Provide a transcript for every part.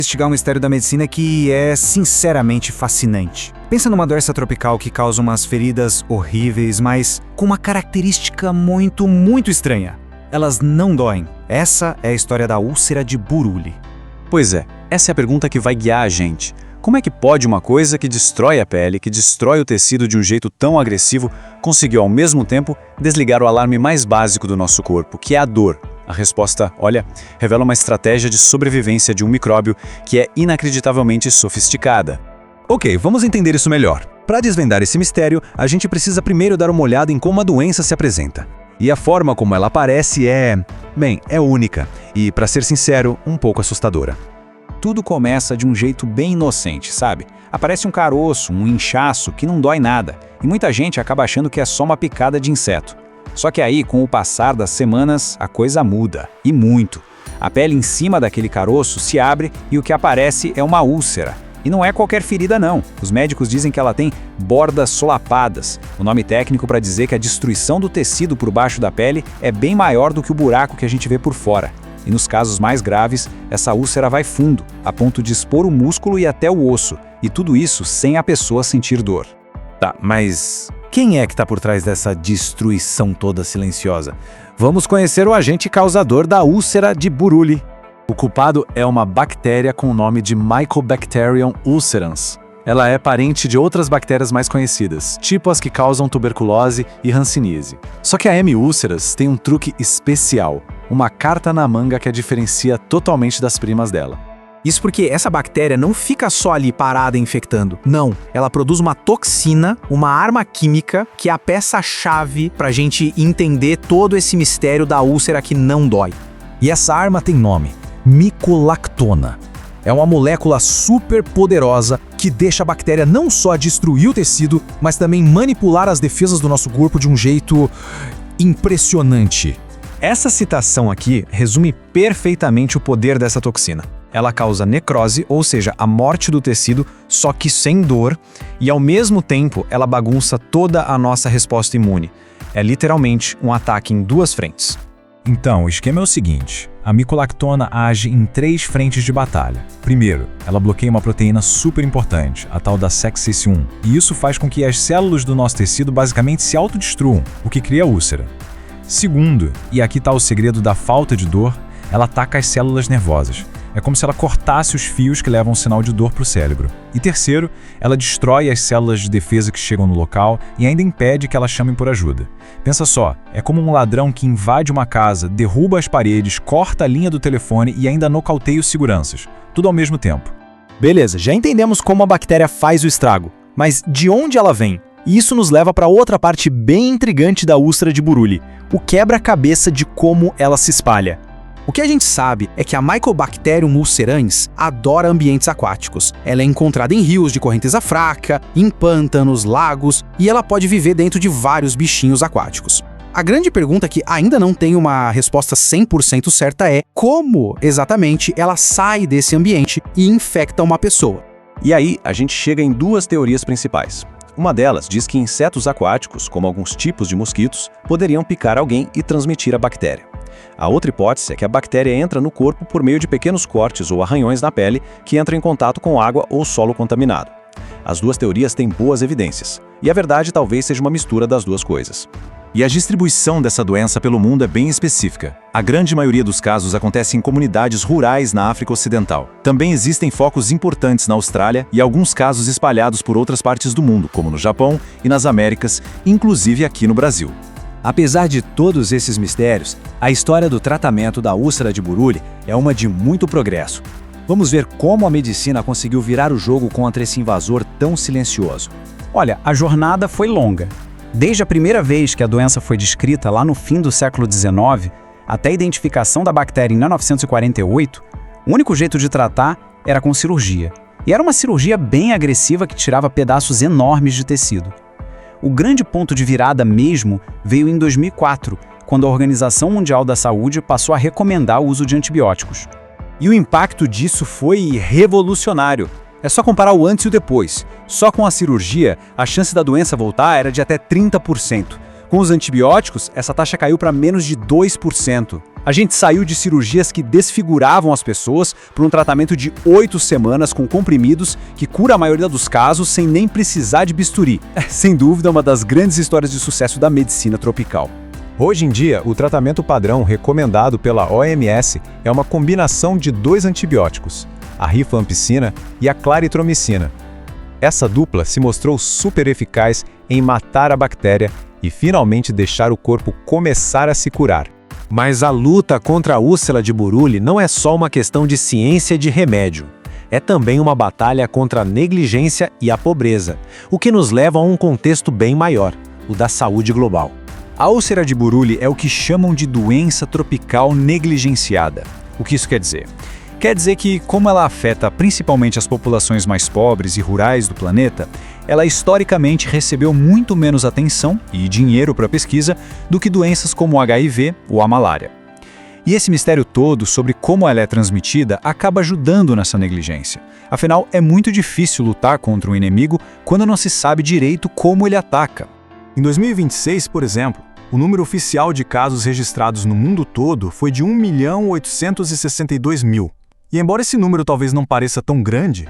Investigar um mistério da medicina que é sinceramente fascinante. Pensa numa doença tropical que causa umas feridas horríveis, mas com uma característica muito estranha. Elas não doem. Essa é a história da úlcera de Buruli. Pois é, essa é a pergunta que vai guiar a gente. Como é que pode uma coisa que destrói a pele, que destrói o tecido de um jeito tão agressivo, conseguir ao mesmo tempo desligar o alarme mais básico do nosso corpo, que é a dor? A resposta, olha, revela uma estratégia de sobrevivência de um micróbio que é inacreditavelmente sofisticada. Ok, vamos entender isso melhor. Para desvendar esse mistério, a gente precisa primeiro dar uma olhada em como a doença se apresenta. E a forma como ela aparece é única e, para ser sincero, um pouco assustadora. Tudo começa de um jeito bem inocente, sabe? Aparece um caroço, um inchaço que não dói nada, e muita gente acaba achando que é só uma picada de inseto. Só que aí, com o passar das semanas, a coisa muda, e muito. A pele em cima daquele caroço se abre e o que aparece é uma úlcera. E não é qualquer ferida não. Os médicos dizem que ela tem bordas solapadas, o nome técnico para dizer que a destruição do tecido por baixo da pele é bem maior do que o buraco que a gente vê por fora. E nos casos mais graves, essa úlcera vai fundo, a ponto de expor o músculo e até o osso, e tudo isso sem a pessoa sentir dor. Tá, mas quem é que está por trás dessa destruição toda silenciosa? Vamos conhecer o agente causador da úlcera de Buruli. O culpado é uma bactéria com o nome de Mycobacterium ulcerans. Ela é parente de outras bactérias mais conhecidas, tipo as que causam tuberculose e hanseníase. Só que a M. ulceras tem um truque especial, uma carta na manga que a diferencia totalmente das primas dela. Isso porque essa bactéria não fica só ali parada infectando. Não, ela produz uma toxina, uma arma química, que é a peça-chave pra gente entender todo esse mistério da úlcera que não dói. E essa arma tem nome: micolactona. É uma molécula super poderosa que deixa a bactéria não só destruir o tecido, mas também manipular as defesas do nosso corpo de um jeito impressionante. Essa citação aqui resume perfeitamente o poder dessa toxina. Ela causa necrose, ou seja, a morte do tecido, só que sem dor, e ao mesmo tempo ela bagunça toda a nossa resposta imune. É literalmente um ataque em duas frentes. Então, o esquema é o seguinte: a micolactona age em 3 frentes de batalha. Primeiro, ela bloqueia uma proteína super importante, a tal da SEC61, e isso faz com que as células do nosso tecido basicamente se autodestruam, o que cria úlcera. Segundo, e aqui está o segredo da falta de dor, ela ataca as células nervosas. É como se ela cortasse os fios que levam o sinal de dor para o cérebro. E terceiro, ela destrói as células de defesa que chegam no local e ainda impede que elas chamem por ajuda. Pensa só, é como um ladrão que invade uma casa, derruba as paredes, corta a linha do telefone e ainda nocauteia os seguranças. Tudo ao mesmo tempo. Beleza, já entendemos como a bactéria faz o estrago, mas de onde ela vem? E isso nos leva para outra parte bem intrigante da úlcera de Buruli, o quebra-cabeça de como ela se espalha. O que a gente sabe é que a Mycobacterium ulcerans adora ambientes aquáticos. Ela é encontrada em rios de correnteza fraca, em pântanos, lagos, e ela pode viver dentro de vários bichinhos aquáticos. A grande pergunta que ainda não tem uma resposta 100% certa é como exatamente ela sai desse ambiente e infecta uma pessoa. E aí, a gente chega em 2 teorias principais. Uma delas diz que insetos aquáticos, como alguns tipos de mosquitos, poderiam picar alguém e transmitir a bactéria. A outra hipótese é que a bactéria entra no corpo por meio de pequenos cortes ou arranhões na pele que entram em contato com água ou solo contaminado. As 2 teorias têm boas evidências, e a verdade talvez seja uma mistura das 2 coisas. E a distribuição dessa doença pelo mundo é bem específica. A grande maioria dos casos acontece em comunidades rurais na África Ocidental. Também existem focos importantes na Austrália e alguns casos espalhados por outras partes do mundo, como no Japão e nas Américas, inclusive aqui no Brasil. Apesar de todos esses mistérios, a história do tratamento da úlcera de Buruli é uma de muito progresso. Vamos ver como a medicina conseguiu virar o jogo contra esse invasor tão silencioso. Olha, a jornada foi longa. Desde a primeira vez que a doença foi descrita lá no fim do século XIX, até a identificação da bactéria em 1948, o único jeito de tratar era com cirurgia. E era uma cirurgia bem agressiva que tirava pedaços enormes de tecido. O grande ponto de virada mesmo veio em 2004, quando a Organização Mundial da Saúde passou a recomendar o uso de antibióticos. E o impacto disso foi revolucionário. É só comparar o antes e o depois. Só com a cirurgia, a chance da doença voltar era de até 30%. Com os antibióticos, essa taxa caiu para menos de 2%. A gente saiu de cirurgias que desfiguravam as pessoas para um tratamento de 8 semanas com comprimidos que cura a maioria dos casos sem nem precisar de bisturi. É, sem dúvida, uma das grandes histórias de sucesso da medicina tropical. Hoje em dia, o tratamento padrão recomendado pela OMS é uma combinação de 2 antibióticos, a rifampicina e a claritromicina. Essa dupla se mostrou super eficaz em matar a bactéria e finalmente deixar o corpo começar a se curar. Mas a luta contra a úlcera de Buruli não é só uma questão de ciência e de remédio. É também uma batalha contra a negligência e a pobreza, o que nos leva a um contexto bem maior, o da saúde global. A úlcera de Buruli é o que chamam de doença tropical negligenciada. O que isso quer dizer? Quer dizer que, como ela afeta principalmente as populações mais pobres e rurais do planeta, ela historicamente recebeu muito menos atenção e dinheiro para pesquisa do que doenças como o HIV ou a malária. E esse mistério todo sobre como ela é transmitida acaba ajudando nessa negligência. Afinal, é muito difícil lutar contra um inimigo quando não se sabe direito como ele ataca. Em 2026, por exemplo, o número oficial de casos registrados no mundo todo foi de 1.862.000. E embora esse número talvez não pareça tão grande,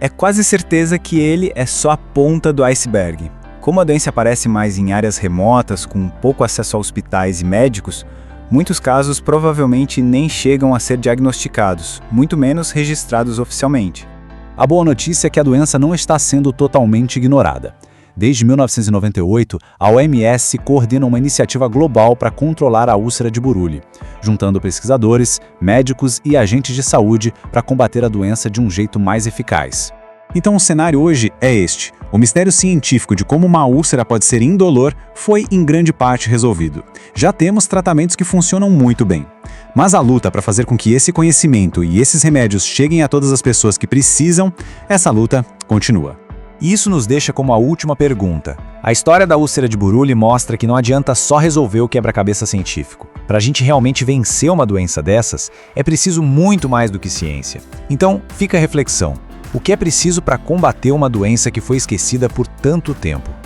é quase certeza que ele é só a ponta do iceberg. Como a doença aparece mais em áreas remotas, com pouco acesso a hospitais e médicos, muitos casos provavelmente nem chegam a ser diagnosticados, muito menos registrados oficialmente. A boa notícia é que a doença não está sendo totalmente ignorada. Desde 1998, a OMS coordena uma iniciativa global para controlar a úlcera de Buruli, juntando pesquisadores, médicos e agentes de saúde para combater a doença de um jeito mais eficaz. Então o cenário hoje é este. O mistério científico de como uma úlcera pode ser indolor foi em grande parte resolvido. Já temos tratamentos que funcionam muito bem. Mas a luta para fazer com que esse conhecimento e esses remédios cheguem a todas as pessoas que precisam, essa luta continua. E isso nos deixa como a última pergunta. A história da úlcera de Buruli mostra que não adianta só resolver o quebra-cabeça científico. Para a gente realmente vencer uma doença dessas, é preciso muito mais do que ciência. Então, fica a reflexão. O que é preciso para combater uma doença que foi esquecida por tanto tempo?